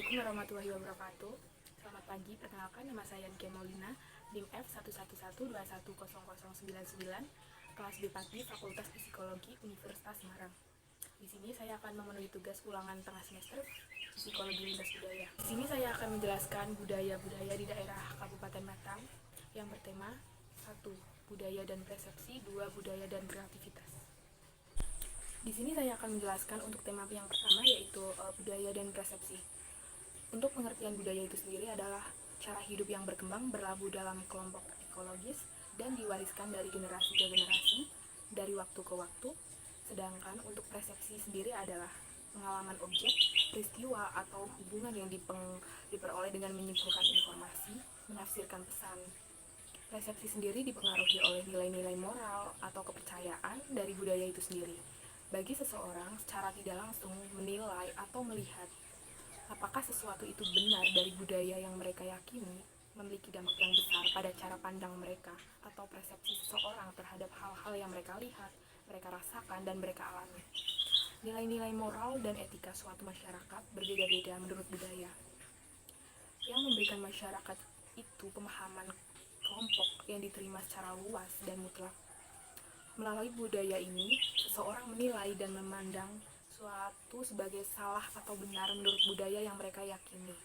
Assalamualaikum warahmatullahi wabarakatuh. Selamat pagi, perkenalkan nama saya Dika Maulina, NIM F111211099, kelas B Pagi, Fakultas Psikologi, Universitas Semarang. Di sini saya akan memenuhi tugas ulangan tengah semester Psikologi Lintas Budaya. Di sini saya akan menjelaskan budaya-budaya di daerah Kabupaten Batang yang bertema 1. Budaya dan persepsi, 2. Budaya dan kreativitas. Di sini saya akan menjelaskan untuk tema yang pertama, yaitu budaya dan persepsi. Untuk pengertian budaya itu sendiri adalah cara hidup yang berkembang berlabuh dalam kelompok ekologis dan diwariskan dari generasi ke generasi, dari waktu ke waktu. Sedangkan untuk persepsi sendiri adalah pengalaman objek, peristiwa, atau hubungan yang diperoleh dengan menyimpulkan informasi, menafsirkan pesan. Persepsi sendiri dipengaruhi oleh nilai-nilai moral atau kepercayaan dari budaya itu sendiri. Bagi seseorang, secara tidak langsung menilai atau melihat apakah sesuatu itu benar dari budaya yang mereka yakini, memiliki dampak yang besar pada cara pandang mereka atau persepsi seseorang terhadap hal-hal yang mereka lihat, mereka rasakan, dan mereka alami. Nilai-nilai moral dan etika suatu masyarakat berbeda-beda menurut budaya, yang memberikan masyarakat itu pemahaman kelompok yang diterima secara luas dan mutlak. Melalui budaya ini, seseorang menilai dan memandang suatu sebagai salah atau benar menurut budaya yang mereka yakini.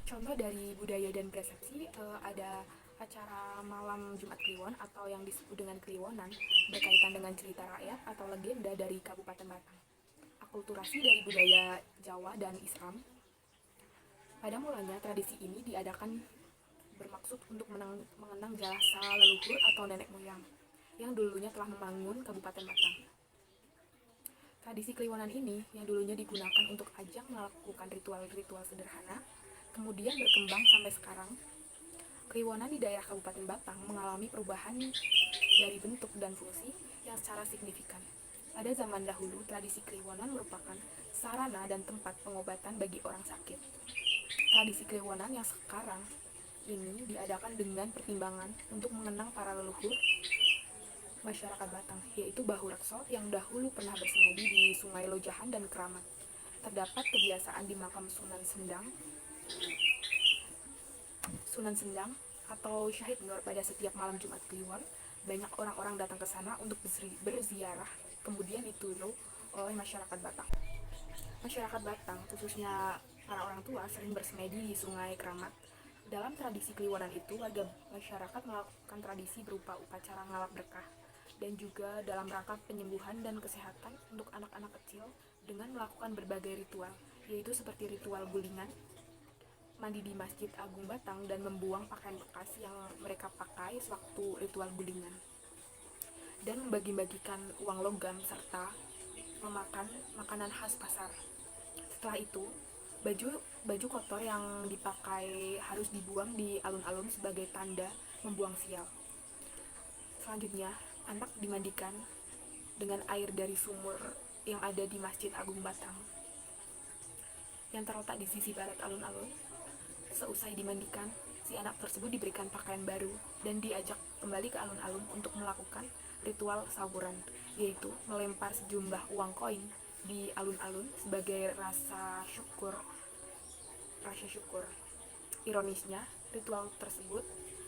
Contoh dari budaya dan persepsi ada acara malam Jumat Kliwon atau yang disebut dengan Kliwonan, berkaitan dengan cerita rakyat atau legenda dari Kabupaten Batang. Akulturasi dari budaya Jawa dan Islam. Pada mulanya tradisi ini diadakan bermaksud untuk mengenang jasa leluhur atau nenek moyang yang dulunya telah membangun Kabupaten Batang. Tradisi Kliwonan ini yang dulunya digunakan untuk ajang melakukan ritual-ritual sederhana, kemudian berkembang sampai sekarang. Kliwonan di daerah Kabupaten Batang mengalami perubahan dari bentuk dan fungsi yang secara signifikan. Pada zaman dahulu, tradisi Kliwonan merupakan sarana dan tempat pengobatan bagi orang sakit. Tradisi Kliwonan yang sekarang ini diadakan dengan pertimbangan untuk mengenang para leluhur masyarakat Batang, yaitu Bahu Rekso yang dahulu pernah bersemedi di Sungai Lojahan dan Keramat. Terdapat kebiasaan di makam Sunan Sendang atau Syahid Nur pada setiap malam Jumat Kliwon. Banyak orang-orang datang ke sana untuk berziarah, kemudian ditiru oleh masyarakat Batang. Masyarakat Batang, khususnya para orang tua, sering bersemedi di Sungai Keramat. Dalam tradisi Kliwonan itu, warga masyarakat melakukan tradisi berupa upacara ngalap berkah dan juga dalam rangka penyembuhan dan kesehatan untuk anak-anak kecil dengan melakukan berbagai ritual, yaitu seperti ritual gulingan, mandi di Masjid Agung Batang, dan membuang pakaian bekas yang mereka pakai sewaktu ritual gulingan, dan membagi-bagikan uang logam serta memakan makanan khas pasar. Setelah itu, baju kotor yang dipakai harus dibuang di alun-alun sebagai tanda membuang sial. Selanjutnya, anak dimandikan dengan air dari sumur yang ada di Masjid Agung Batang yang terletak di sisi barat alun-alun. Seusai dimandikan, si anak tersebut diberikan pakaian baru dan diajak kembali ke alun-alun untuk melakukan ritual saburan, yaitu melempar sejumlah uang koin di alun-alun sebagai rasa syukur. Ironisnya, ritual tersebut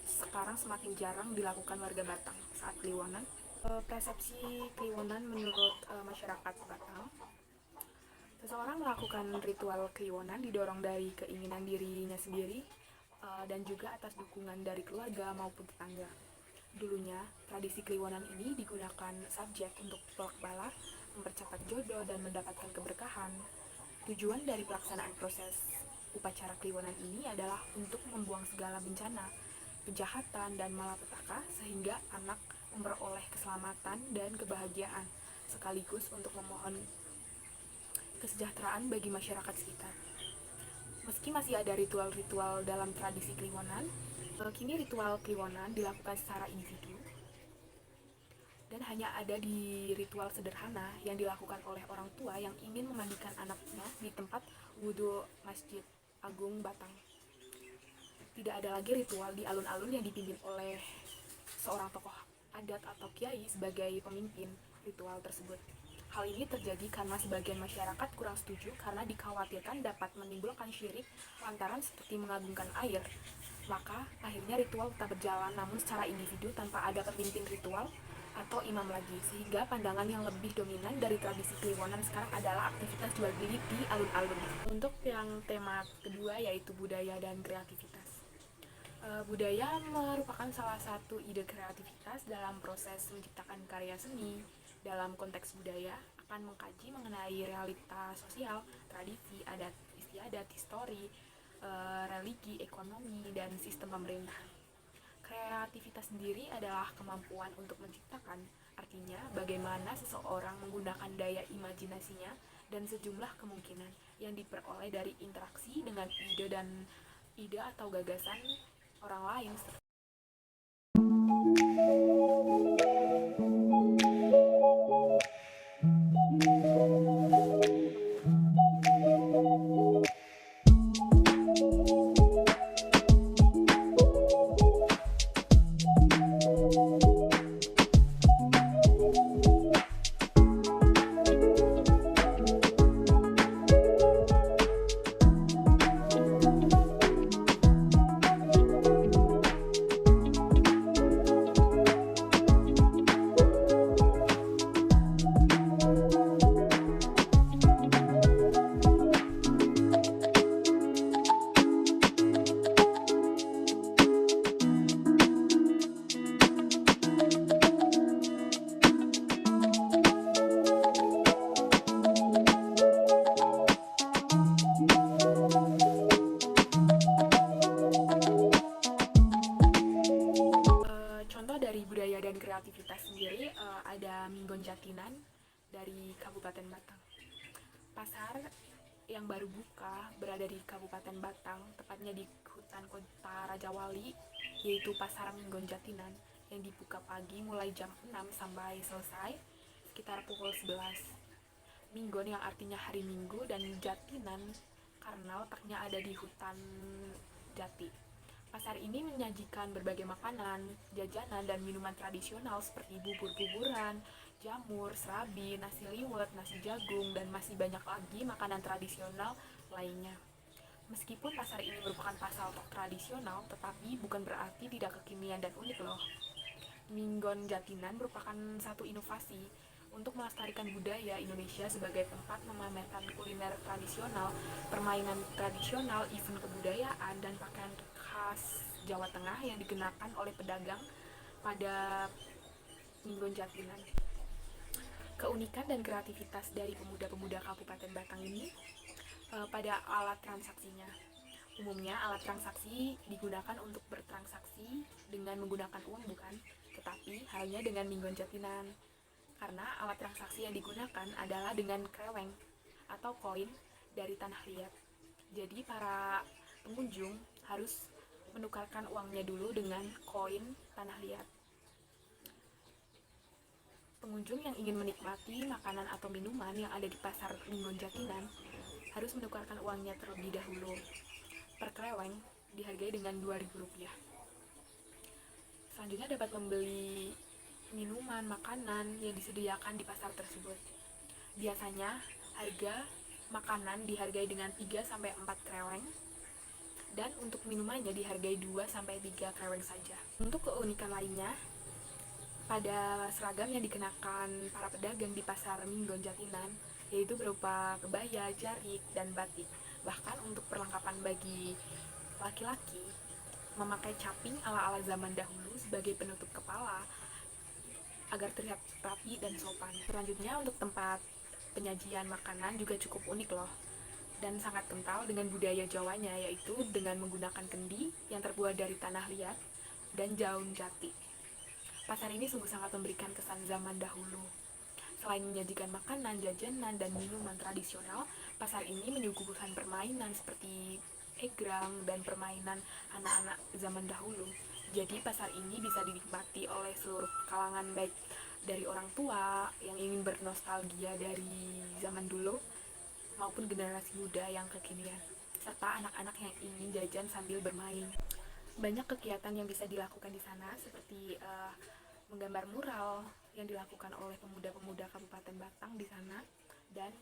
sekarang semakin jarang dilakukan warga Batang saat Kliwonan. Persepsi kliwonan menurut masyarakat Batak. Seseorang melakukan ritual kliwonan didorong dari keinginan dirinya sendiri dan juga atas dukungan dari keluarga maupun tetangga. Dulunya, tradisi kliwonan ini digunakan subjek untuk pelak bala, mempercepat jodoh, dan mendapatkan keberkahan. Tujuan dari pelaksanaan proses upacara kliwonan ini adalah untuk membuang segala bencana, kejahatan, dan malapetaka sehingga anak memperoleh keselamatan dan kebahagiaan, sekaligus untuk memohon kesejahteraan bagi masyarakat sekitar. Meski masih ada ritual-ritual dalam tradisi kliwonan, kini ritual kliwonan dilakukan secara individu dan hanya ada di ritual sederhana yang dilakukan oleh orang tua yang ingin memandikan anaknya di tempat wudhu Masjid Agung Batang. Tidak ada lagi ritual di alun-alun yang dipimpin oleh seorang tokoh adat atau kiai sebagai pemimpin ritual tersebut. Hal ini terjadi karena sebagian masyarakat kurang setuju karena dikhawatirkan dapat menimbulkan syirik lantaran seperti mengagungkan air. Maka akhirnya ritual tetap berjalan namun secara individu tanpa ada pemimpin ritual atau imam lagi, sehingga pandangan yang lebih dominan dari tradisi kliwonan sekarang adalah aktivitas jual beli di alun-alun. Untuk yang tema kedua yaitu budaya dan kreativitas. Budaya merupakan salah satu ide kreativitas dalam proses menciptakan karya seni. Dalam konteks budaya akan mengkaji mengenai realitas sosial, tradisi, adat istiadat, histori, religi, ekonomi, dan sistem pemerintahan. Kreativitas sendiri adalah kemampuan untuk menciptakan, artinya bagaimana seseorang menggunakan daya imajinasinya dan sejumlah kemungkinan yang diperoleh dari interaksi dengan ide atau gagasan orang lain. Contoh dari budaya dan kreativitas sendiri ada Minggon Jatinan dari Kabupaten Batang. Pasar yang baru buka berada di Kabupaten Batang, tepatnya di hutan kota Raja Wali, yaitu Pasar Minggon Jatinan yang dibuka pagi mulai jam 6 sampai selesai sekitar pukul 11. Minggon yang artinya hari Minggu dan Jatinan karena letaknya ada di hutan jati. Pasar ini menyajikan berbagai makanan, jajanan, dan minuman tradisional seperti bubur-buburan, jamur, serabi, nasi liwet, nasi jagung, dan masih banyak lagi makanan tradisional lainnya. Meskipun pasar ini merupakan pasar tradisional, tetapi bukan berarti tidak kekinian dan unik loh. Minggon Jatinan merupakan satu inovasi untuk melestarikan budaya Indonesia sebagai tempat memamerkan kuliner tradisional, permainan tradisional, event kebudayaan, dan pakaian khas Jawa Tengah yang dikenakan oleh pedagang pada Minggon Jatinan. Keunikan dan kreativitas dari pemuda-pemuda Kabupaten Batang ini pada alat transaksinya. Umumnya alat transaksi digunakan untuk bertransaksi dengan menggunakan uang bukan, tetapi halnya dengan Minggon Jatinan. Karena alat transaksi yang digunakan adalah dengan kreweng atau koin dari tanah liat. Jadi para pengunjung harus menukarkan uangnya dulu dengan koin tanah liat. Pengunjung yang ingin menikmati makanan atau minuman yang ada di pasar Minggon Jatinan harus menukarkan uangnya terlebih dahulu. Per kreweng dihargai dengan Rp2.000. Selanjutnya dapat membeli minuman, makanan yang disediakan di pasar tersebut. Biasanya harga makanan dihargai dengan 3-4 kreweng dan untuk minumannya dihargai 2-3 kreweng saja. Untuk keunikan lainnya, pada seragam yang dikenakan para pedagang di pasar Minggon Jatinan, yaitu berupa kebaya, jarik, dan batik. Bahkan untuk perlengkapan bagi laki-laki, memakai caping ala-ala zaman dahulu sebagai penutup kepala agar terlihat rapi dan sopan. Selanjutnya untuk tempat penyajian makanan juga cukup unik loh dan sangat kental dengan budaya Jawanya, yaitu dengan menggunakan kendi yang terbuat dari tanah liat dan daun jati. Pasar ini sungguh sangat memberikan kesan zaman dahulu. Selain menyajikan makanan, jajanan, dan minuman tradisional, pasar ini menyuguhkan permainan seperti egrang dan permainan anak-anak zaman dahulu. Jadi pasar ini bisa dinikmati oleh seluruh kalangan, baik dari orang tua yang ingin bernostalgia dari zaman dulu maupun generasi muda yang kekinian, serta anak-anak yang ingin jajan sambil bermain. Banyak kegiatan yang bisa dilakukan di sana seperti menggambar mural yang dilakukan oleh pemuda-pemuda Kabupaten Batang di sana, dan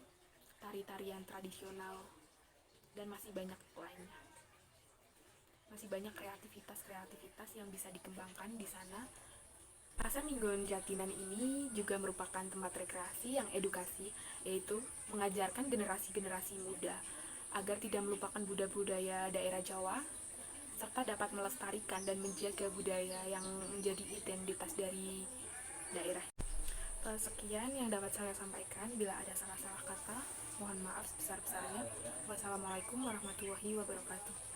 tari-tarian tradisional, dan masih banyak lainnya. Masih banyak kreativitas yang bisa dikembangkan di sana. Pasar Minggon Jatinan ini juga merupakan tempat rekreasi yang edukasi, yaitu mengajarkan generasi-generasi muda agar tidak melupakan budaya daerah Jawa, serta dapat melestarikan dan menjaga budaya yang menjadi identitas dari daerah. Sekian yang dapat saya sampaikan. Bila ada salah-salah kata, mohon maaf sebesar-besarnya. Wassalamualaikum warahmatullahi wabarakatuh.